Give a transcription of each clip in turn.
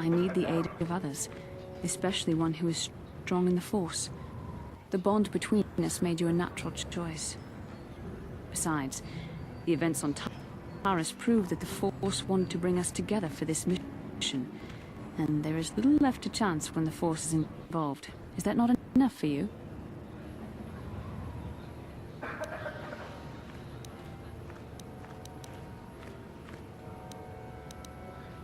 I need the aid of others, especially one who is strong in the Force. The bond between us made you a natural choice. Besides, the events on Taris prove that the Force wanted to bring us together for this mission, and there is little left to chance when the Force is involved. Is that not enough for you?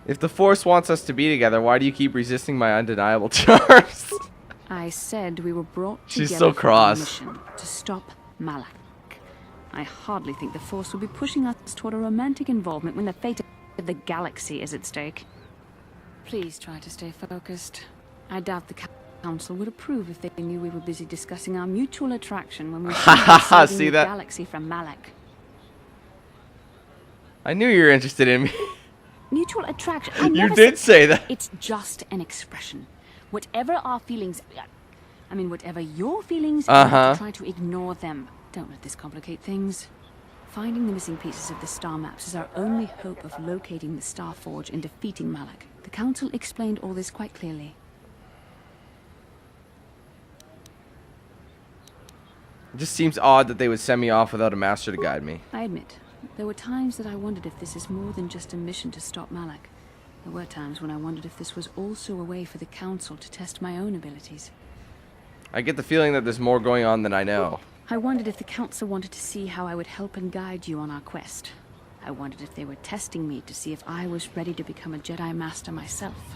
If the Force wants us to be together, why do you keep resisting my undeniable charms? I said we were brought She's together so for cross. a mission to stop Malak. I hardly think the Force will be pushing us toward a romantic involvement when the fate of the galaxy is at stake. Please try to stay focused. I doubt the Council would approve if they knew we were busy discussing our mutual attraction when we were saving the galaxy from Malak. I knew you were interested in me. Mutual attraction. You did say that. It's just an expression. Whatever our feelings, whatever your feelings, you have to try to ignore them. Don't let this complicate things. Finding the missing pieces of the star maps is our only hope of locating the Star Forge and defeating Malak. The Council explained all this quite clearly. It just seems odd that they would send me off without a master to guide me. I admit, there were times that I wondered if this is more than just a mission to stop Malak. There were times when I wondered if this was also a way for the Council to test my own abilities. I get the feeling that there's more going on than I know. I wondered if the Council wanted to see how I would help and guide you on our quest. I wondered if they were testing me to see if I was ready to become a Jedi Master myself.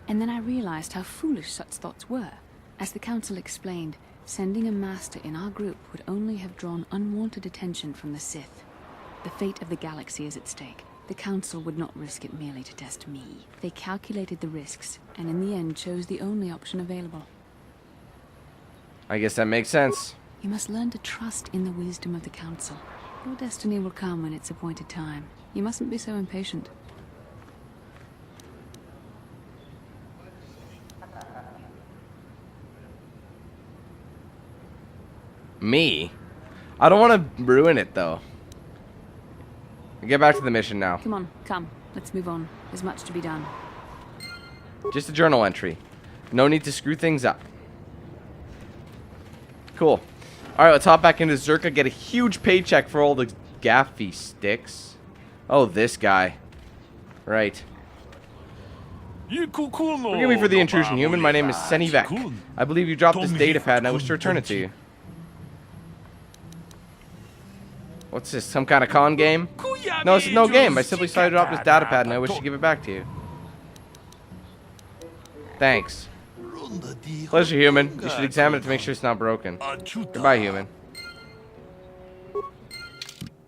And then I realized how foolish such thoughts were. As the Council explained, sending a Master in our group would only have drawn unwanted attention from the Sith. The fate of the galaxy is at stake. The Council would not risk it merely to test me. They calculated the risks, and in the end chose the only option available. I guess that makes sense. You must learn to trust in the wisdom of the Council. Your destiny will come when it's appointed time. You mustn't be so impatient. Me? I don't want to ruin it, though. Get back to the mission now. Come on, come. Let's move on. There's much to be done. Just a journal entry. No need to screw things up. Cool. Alright, let's hop back into Zerka, get a huge paycheck for all the gaffy sticks. Oh, this guy. Right. Forgive me for the intrusion, human. My name is Senivek. I believe you dropped this data pad and I wish to return it to you. What's this, some kind of con game? No, this is no game. I simply saw you drop this data pad and I wish to give it back to you. Thanks. Pleasure, human. You should examine it to make sure it's not broken. Goodbye, human.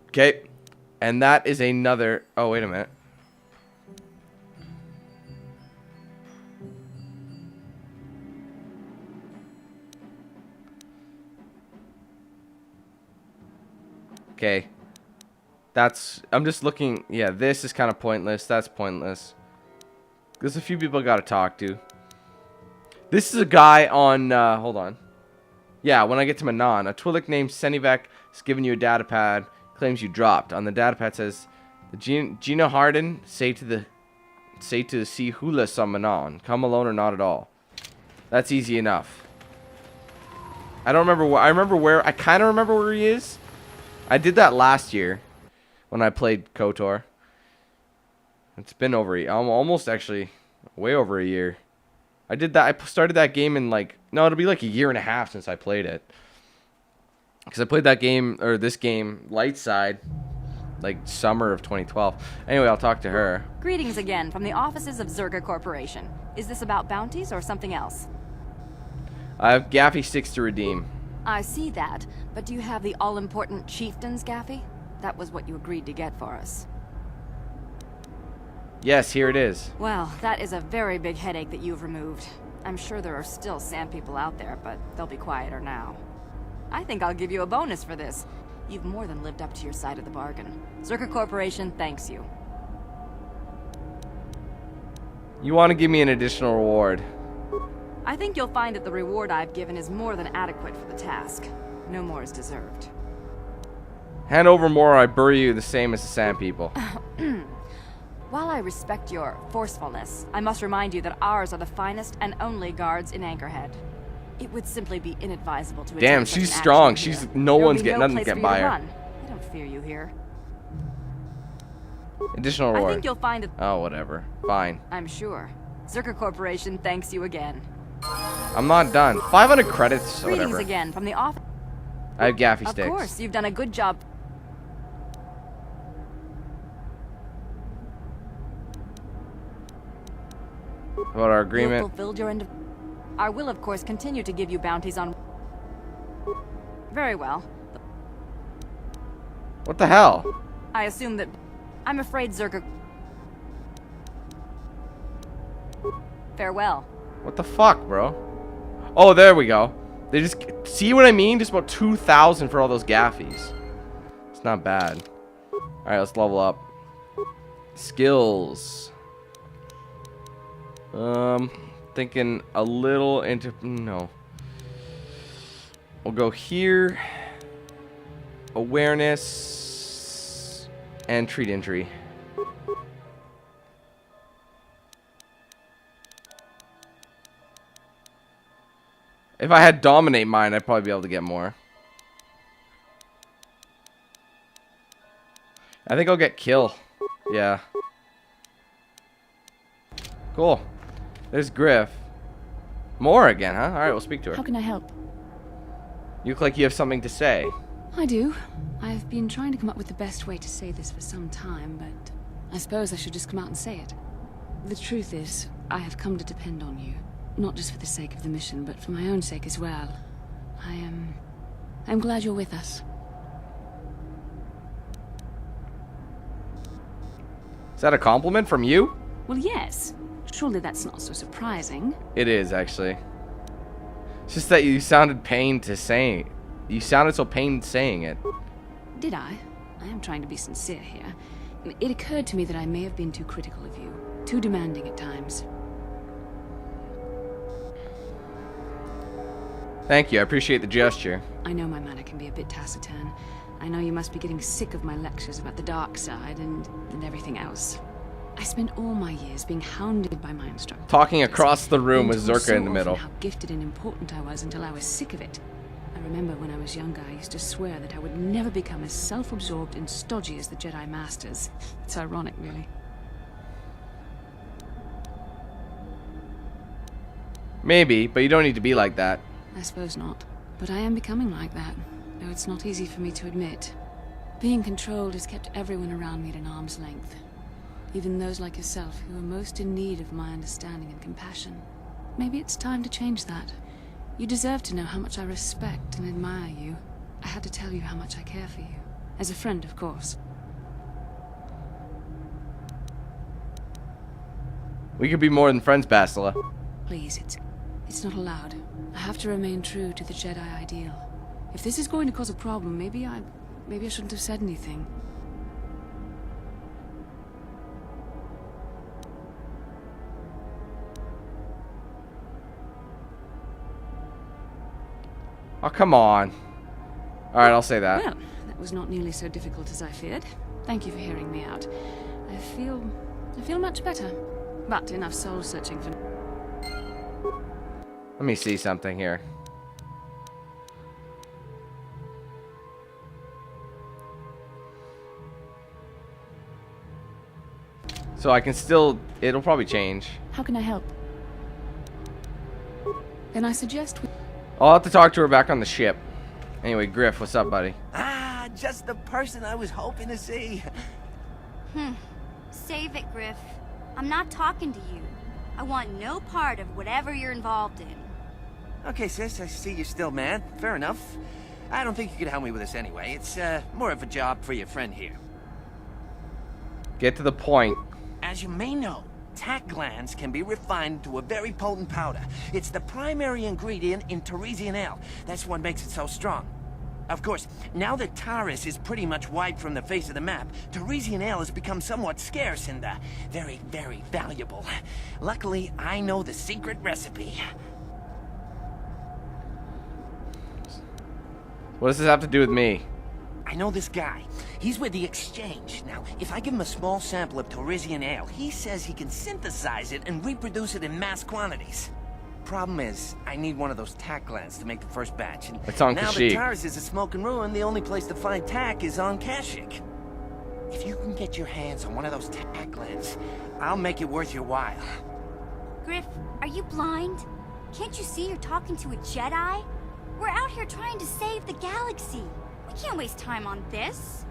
Okay. And that is another... Oh, wait a minute. Okay. That's... I'm just looking... Yeah, this is kind of pointless. That's pointless. There's a few people I gotta talk to. This is a guy on... hold on. Yeah, when I get to Manon. A Twi'lek named Senivek has given you a datapad. Claims you dropped. On the datapad says... The Gina Harden say to the Hulas on Manon. Come alone or not at all. That's easy enough. I don't remember where... I remember where... I kind of remember where he is. I did that last year. When I played KOTOR. It's been over... almost actually... Way over a year. I did that. I started that game in like... No, it'll be like a year and a half since I played it. Because I played that game... Or this game... Light Side... Like summer of 2012. Anyway, I'll talk to her. Greetings again from the offices of Zerga Corporation. Is this about bounties or something else? I have gaffy sticks to redeem. I see that, but do you have the all-important Chieftain's Gaffy? That was what you agreed to get for us. Yes, here it is. Well, that is a very big headache that you've removed. I'm sure there are still sand people out there, but they'll be quieter now. I think I'll give you a bonus for this. You've more than lived up to your side of the bargain. Zerka Corporation thanks you. You want to give me an additional reward? I think you'll find that the reward I've given is more than adequate for the task. No more is deserved. Hand over more or I bury you the same as the sand people. While I respect your forcefulness, I must remind you that ours are the finest and only guards in Anchorhead. It would simply be inadvisable to Damn, attempt such she's an strong. action She's here. no There will one's be getting no nothing place get for you by to her. run. I don't fear you here. Additional I reward. think you'll find that. Oh, whatever. Fine. I'm sure. Zerka Corporation thanks you again. I'm not done. 500 credits. Greetings Whatever. again from the office. I have gaffy Of sticks. course, you've done a good job. About our You've agreement. fulfilled your end of. I will, of course, continue to give you bounties on. Very well. What the hell? I assume that. I'm afraid Zerka. Farewell. What the fuck, bro? Oh, there we go. They just see what I mean? Just about 2,000 for all those gaffies. It's not bad. All right, let's level up. Skills. Thinking a little into no. We'll go here. Awareness and treat injury. If I had dominate mine, I'd probably be able to get more. I think I'll get kill. Yeah. Cool. There's Griff. More again, huh? Alright, we'll speak to How her. can I help? You look like you have something to say. I do. I've been trying to come up with the best way to say this for some time, but I suppose I should just come out and say it. The truth is, I have come to depend on you. Not just for the sake of the mission, but for my own sake as well. I'm glad you're with us. Is that a compliment from you? Well, yes. Surely that's not so surprising. It is, actually. It's just that you sounded pained to saying it. You sounded so pained saying it. Did I? I am trying to be sincere here. It occurred to me that I may have been too critical of you. Too demanding at times. Thank you, I appreciate the gesture. I know my manner can be a bit taciturn. I know you must be getting sick of my lectures about the dark side and everything else. I spent all my years being hounded by my instructors. Talking across the room being with told Zerka so in the middle. often how gifted and important I was until I was sick of it. I remember when I was younger, I used to swear that I would never become as self-absorbed and stodgy as the Jedi Masters. It's ironic, really. Maybe, but you don't need to be like that. I suppose not. But I am becoming like that, though it's not easy for me to admit. Being controlled has kept everyone around me at an arm's length. Even those like yourself who are most in need of my understanding and compassion. Maybe it's time to change that. You deserve to know how much I respect and admire you. I had to tell you how much I care for you. As a friend, of course. We could be more than friends, Bastila. Please, it's not allowed. I have to remain true to the Jedi ideal. If this is going to cause a problem, maybe I shouldn't have said anything. Oh, come on. Alright, I'll say that. Well, that was not nearly so difficult as I feared. Thank you for hearing me out. I feel much better. But enough soul searching for... Let me see something here. So I can still... It'll probably change. How can I help? Then I suggest we... I'll have to talk to her back on the ship. Anyway, Griff, what's up, buddy? Ah, just the person I was hoping to see. Save it, Griff. I'm not talking to you. I want no part of whatever you're involved in. Okay, sis, I see you're still mad. Fair enough. I don't think you could help me with this anyway. It's more of a job for your friend here. Get to the point. As you may know, tack glands can be refined to a very potent powder. It's the primary ingredient in Teresian ale. That's what makes it so strong. Of course, now that Taris is pretty much wiped from the face of the map, Teresian ale has become somewhat scarce and very, very valuable. Luckily, I know the secret recipe. What does this have to do with me? I know this guy. He's with the Exchange. Now, if I give him a small sample of Torresian ale, he says he can synthesize it and reproduce it in mass quantities. Problem is, I need one of those tack glands to make the first batch. And It's on now Kashyyyk. that Taurus is a smoking ruin, the only place to find tack is on Kashyyyk. If you can get your hands on one of those tack glands, I'll make it worth your while. Griff, are you blind? Can't you see you're talking to a Jedi? We're out here trying to save the galaxy. We can't waste time on this.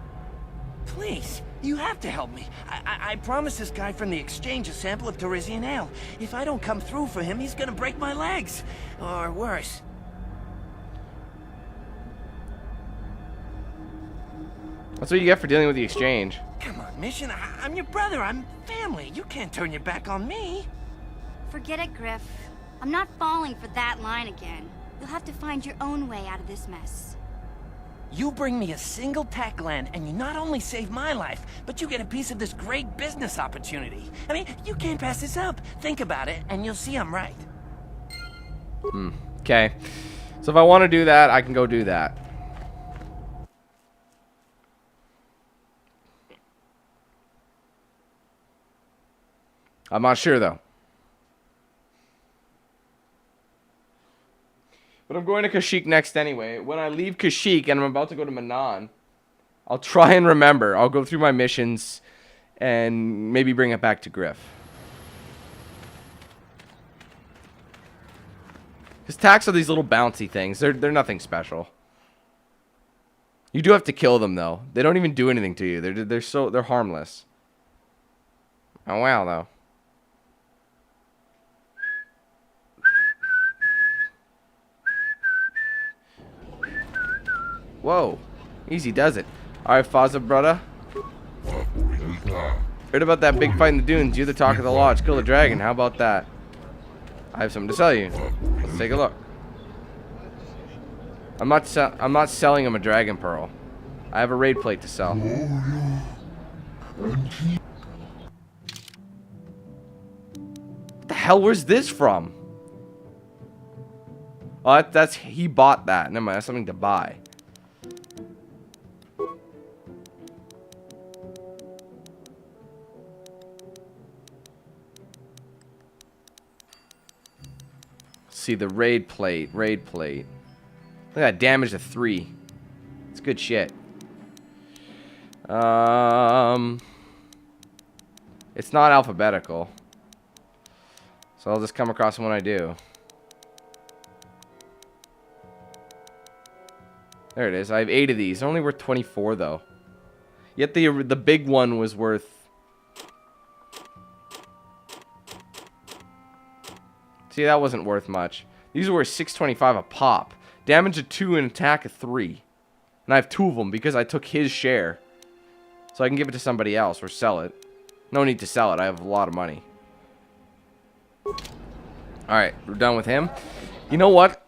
Please, you have to help me. I promised this guy from the Exchange a sample of Torresian ale. If I don't come through for him, he's gonna break my legs. Or worse. That's what you get for dealing with the Exchange. Come on, Mission. I'm your brother. I'm family. You can't turn your back on me. Forget it, Griff. I'm not falling for that line again. You'll have to find your own way out of this mess. You bring me a single tack gland, and you not only save my life, but you get a piece of this great business opportunity. I mean, you can't pass this up. Think about it, and you'll see I'm right. Okay. So if I want to do that, I can go do that. I'm not sure, though. But I'm going to Kashyyyk next anyway. When I leave Kashyyyk and I'm about to go to Manan, I'll try and remember. I'll go through my missions and maybe bring it back to Griff. His attacks are these little bouncy things. They're nothing special. You do have to kill them though. They don't even do anything to you. They're harmless. Oh wow though. Whoa. Easy does it. Alright, Faza, brother. Heard about that big fight in the dunes. You're the talk of the lodge. Kill the dragon. How about that? I have something to sell you. Let's take a look. I'm not selling him a dragon pearl. I have a raid plate to sell. What the hell? Where's this from? Oh, that's he bought that. Never mind. That's something to buy. See the raid plate. Look at that, damage to 3. It's good shit. It's not alphabetical, so I'll just come across them when I do. There it is. I have 8 of these. They're only worth 24 though. Yet the big one was worth. See, that wasn't worth much. These were 625 a pop. Damage of 2 and attack of 3. And I have 2 of them because I took his share. So I can give it to somebody else or sell it. No need to sell it. I have a lot of money. Alright, we're done with him. You know what?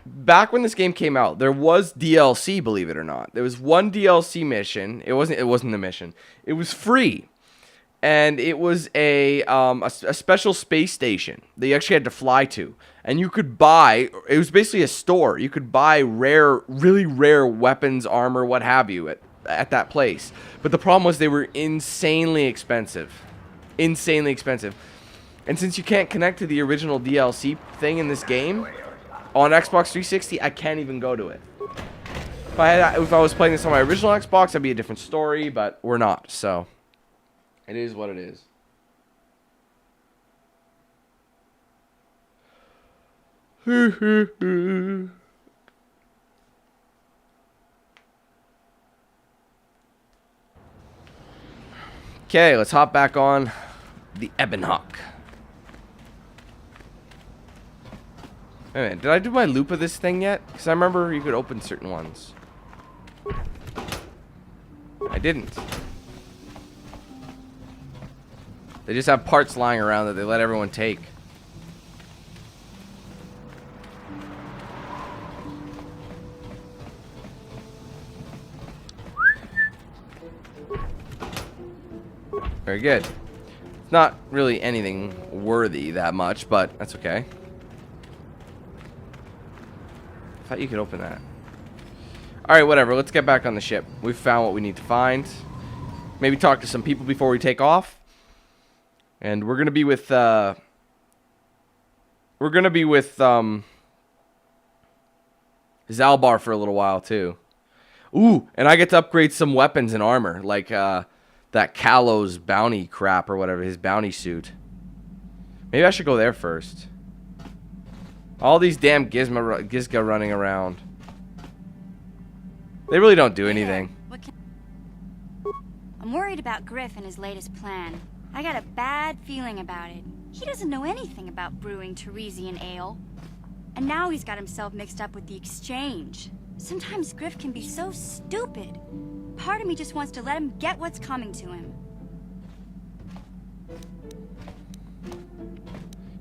Back when this game came out, there was DLC, believe it or not. There was one DLC mission. It wasn't a mission. It was free. And it was a special space station that you actually had to fly to. And you could buy, it was basically a store. You could buy really rare weapons, armor, what have you at that place. But the problem was they were insanely expensive. Insanely expensive. And since you can't connect to the original DLC thing in this game, on Xbox 360, I can't even go to it. If I was playing this on my original Xbox, that'd be a different story, but we're not, so... It is what it is. Okay, let's hop back on the Ebonhawk. Wait a minute, did I do my loop of this thing yet? Because I remember you could open certain ones. I didn't. They just have parts lying around that they let everyone take. Very good. It's not really anything worthy that much, but that's okay. I thought you could open that. Alright, whatever. Let's get back on the ship. We've found what we need to find. Maybe talk to some people before we take off. And we're going to be with... Zalbar for a little while, too. Ooh, and I get to upgrade some weapons and armor. Like, that Kalos bounty crap or whatever. His bounty suit. Maybe I should go there first. All these damn Gizga running around. They really don't do anything. I'm worried about Griff and his latest plan. I got a bad feeling about it. He doesn't know anything about brewing Teresian ale. And now he's got himself mixed up with the exchange. Sometimes Griff can be so stupid. Part of me just wants to let him get what's coming to him.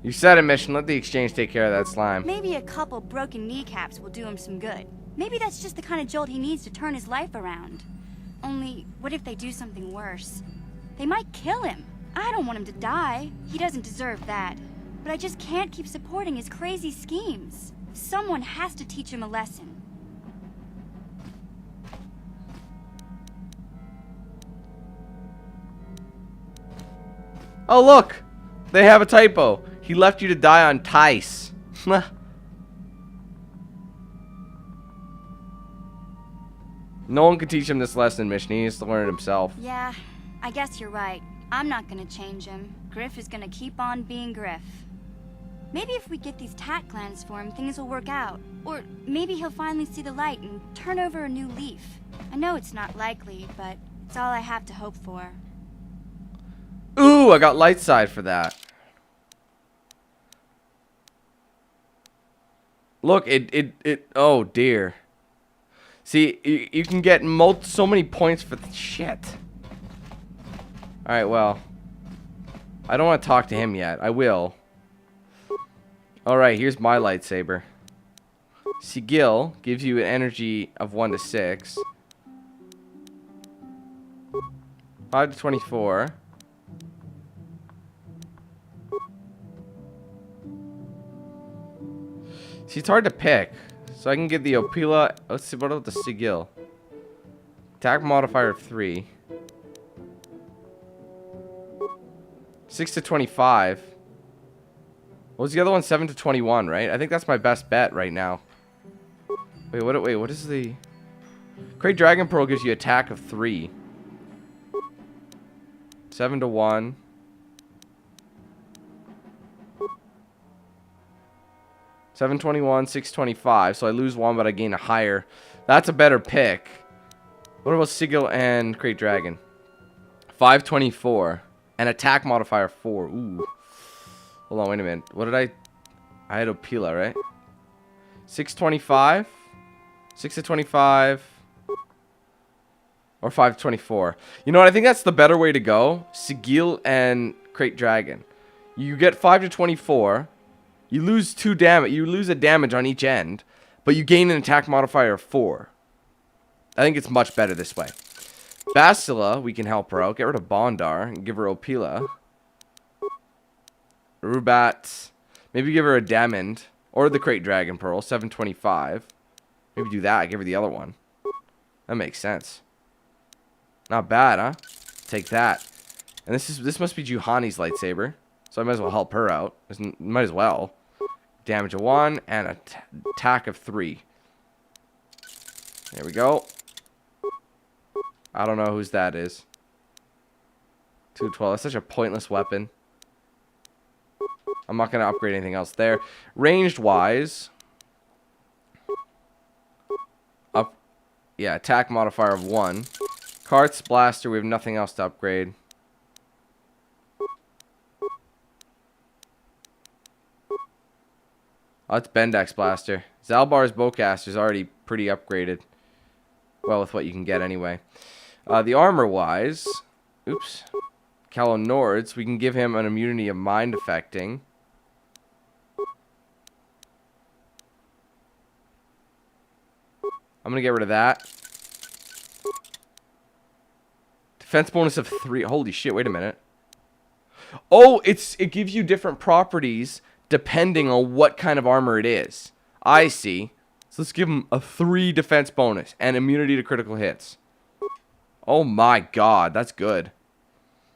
You said it, Mission. Let the exchange take care of that slime. Maybe a couple broken kneecaps will do him some good. Maybe that's just the kind of jolt he needs to turn his life around. Only, what if they do something worse? They might kill him. I don't want him to die. He doesn't deserve that. But I just can't keep supporting his crazy schemes. Someone has to teach him a lesson. Oh, look! They have a typo. He left you to die on Tice. No one can teach him this lesson, Mission. He needs to learn it himself. Yeah, I guess you're right. I'm not gonna change him. Griff is gonna keep on being Griff. Maybe if we get these tack glands for him, things will work out. Or maybe he'll finally see the light and turn over a new leaf. I know it's not likely, but it's all I have to hope for. Ooh, I got light side for that. Look, oh dear. See, you can get so many points for shit. Alright, well. I don't want to talk to him yet. I will. Alright, here's my lightsaber. Sigil gives you an energy of 1 to 6. 5 to 24. See, it's hard to pick. So I can get the Opila. Let's see, what about the Sigil? Attack modifier of 3. 6 to 25. What was the other one? 7 to 21, right? I think that's my best bet right now. Wait, what is the... Great Dragon Pearl gives you attack of 3. 7 to 1. 721, 625. So I lose 1, but I gain a higher. That's a better pick. What about Sigil and Great Dragon? 524. And attack modifier 4. Ooh. Hold on, wait a minute. What did I had Opila, right? 625. 6 to 25. Or 524. You know what? I think that's the better way to go. Sigil and Great Dragon. You get 5 to 24. You lose 2 damage. You lose a damage on each end, but you gain an attack modifier of 4. I think it's much better this way. Bastila, we can help her out. Get rid of Bondar and give her Opila. Rubat, maybe give her a Damond or the Great Dragon Pearl, 725. Maybe do that. Give her the other one. That makes sense. Not bad, huh? Take that. And this must be Juhani's lightsaber, so I might as well help her out. Might as well. Damage of 1 and attack of 3. There we go. I don't know whose that is. 212. That's such a pointless weapon. I'm not going to upgrade anything else there. Ranged wise. Yeah, attack modifier of 1. Kart's blaster, we have nothing else to upgrade. Oh, it's Bendix blaster. Zalbar's bowcaster is already pretty upgraded. Well, with what you can get anyway. The armor wise. Oops. Calo Nords, we can give him an immunity of mind affecting. I'm going to get rid of that. Defense bonus of 3. Holy shit, wait a minute. Oh, it gives you different properties depending on what kind of armor it is. I see. So let's give him a 3 defense bonus and immunity to critical hits. Oh my god, that's good.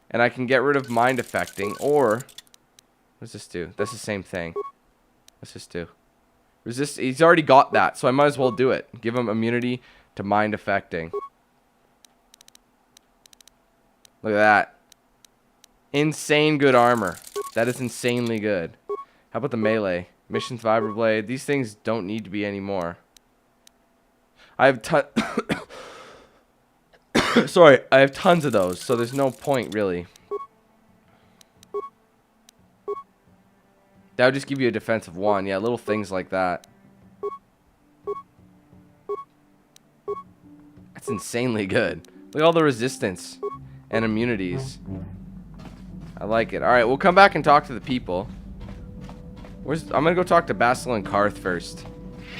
And I can get rid of mind affecting, or... What does this do? That's the same thing. What's this do? Resist... He's already got that, so I might as well do it. Give him immunity to mind affecting. Look at that. Insane good armor. That is insanely good. How about the melee? Missions vibroblade. These things don't need to be anymore. I have Sorry, I have tons of those, so there's no point really. That would just give you a defense of 1. Yeah, little things like that. That's insanely good. Look at all the resistance and immunities. I like it. Alright, we'll come back and talk to the people. I'm gonna go talk to Basil and Karth first.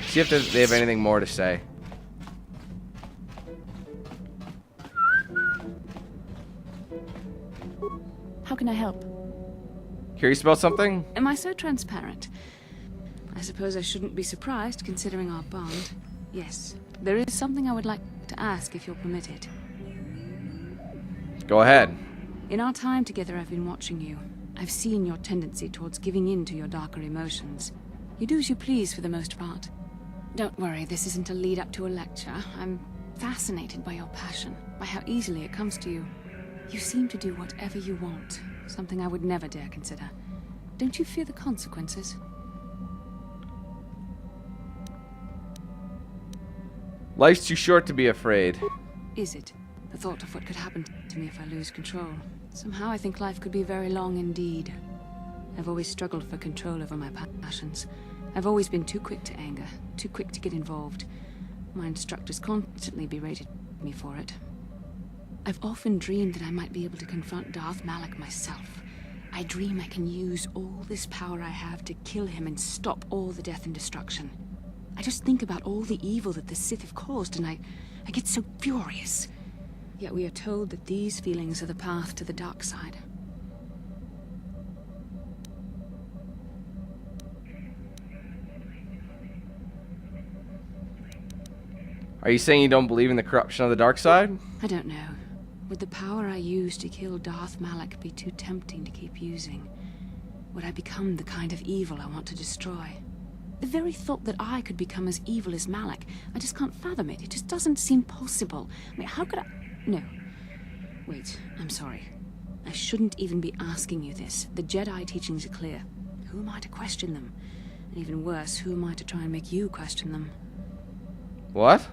See if they have anything more to say. How can I help? Curious about something? Am I so transparent? I suppose I shouldn't be surprised, considering our bond. Yes, there is something I would like to ask, if you'll permit it. Go ahead. In our time together, I've been watching you. I've seen your tendency towards giving in to your darker emotions. You do as you please for the most part. Don't worry, this isn't a lead up to a lecture. I'm fascinated by your passion, by how easily it comes to you. You seem to do whatever you want, something I would never dare consider. Don't you fear the consequences? Life's too short to be afraid. Is it? The thought of what could happen to me if I lose control. Somehow I think life could be very long indeed. I've always struggled for control over my passions. I've always been too quick to anger, too quick to get involved. My instructors constantly berated me for it. I've often dreamed that I might be able to confront Darth Malak myself. I dream I can use all this power I have to kill him and stop all the death and destruction. I just think about all the evil that the Sith have caused and I get so furious. Yet we are told that these feelings are the path to the dark side. Are you saying you don't believe in the corruption of the dark side? I don't know. Would the power I use to kill Darth Malak be too tempting to keep using? Would I become the kind of evil I want to destroy? The very thought that I could become as evil as Malak, I just can't fathom it. It just doesn't seem possible. I mean, how could I... No. Wait, I'm sorry. I shouldn't even be asking you this. The Jedi teachings are clear. Who am I to question them? And even worse, who am I to try and make you question them? What?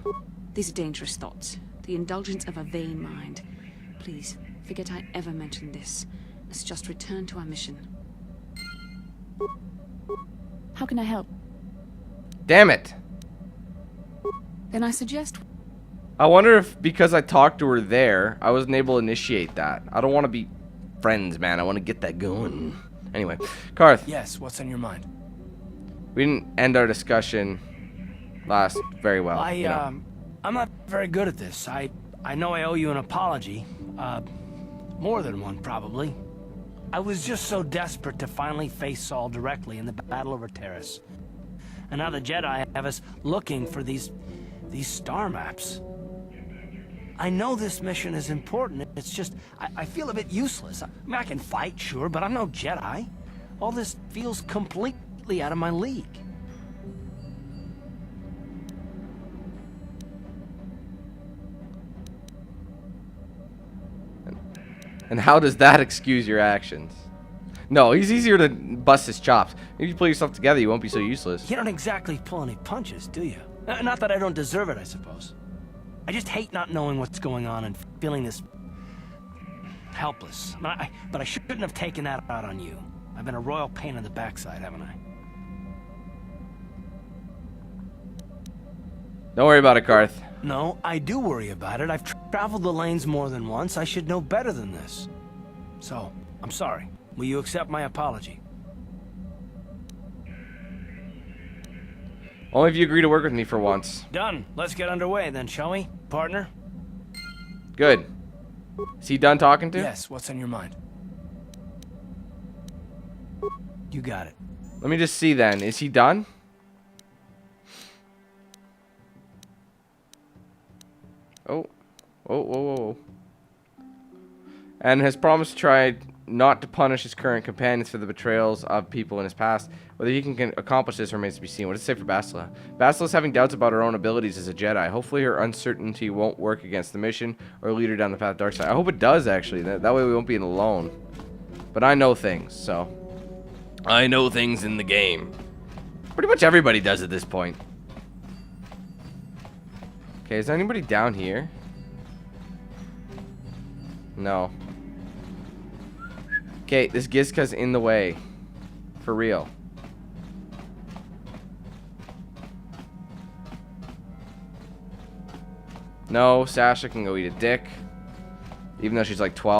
These are dangerous thoughts. The indulgence of a vain mind. Please, forget I ever mentioned this. Let's just return to our mission. How can I help? Damn it. Then I suggest... I wonder if because I talked to her there, I wasn't able to initiate that. I don't want to be friends, man. I want to get that going. Anyway, Karth. Yes, what's on your mind? We didn't end our discussion last very well. I'm not very good at this. I know I owe you an apology. More than one, probably. I was just so desperate to finally face Saul directly in the Battle over Terrace. And now the Jedi have us looking for these star maps. I know this mission is important. It's just, I feel a bit useless. I mean, I can fight, sure, but I'm no Jedi. All this feels completely out of my league. And how does that excuse your actions? No, he's easier to bust his chops. If you pull yourself together, you won't be so useless. You don't exactly pull any punches, do you? Not that I don't deserve it, I suppose. I just hate not knowing what's going on and feeling this... helpless. But I shouldn't have taken that out on you. I've been a royal pain in the backside, haven't I? Don't worry about it, Karth. No, I do worry about it. I've traveled the lanes more than once. I should know better than this. So, I'm sorry. Will you accept my apology? Only if you agree to work with me for once. Done. Let's get underway then, shall we, partner? Good. Is he done talking to? Yes, what's on your mind? You got it. Let me just see then. Is he done? Oh. Whoa, whoa, whoa. And has promised to try not to punish his current companions for the betrayals of people in his past. Whether he can accomplish this remains to be seen. What does it say for Bastila? Bastila is having doubts about her own abilities as a Jedi. Hopefully her uncertainty won't work against the mission or lead her down the path of dark side. I hope it does, actually. That way we won't be alone. But I know things, so. I know things in the game. Pretty much everybody does at this point. Okay, is there anybody down here? No. Okay, this Gizka's in the way. For real. No, Sasha can go eat a dick. Even though she's like 12.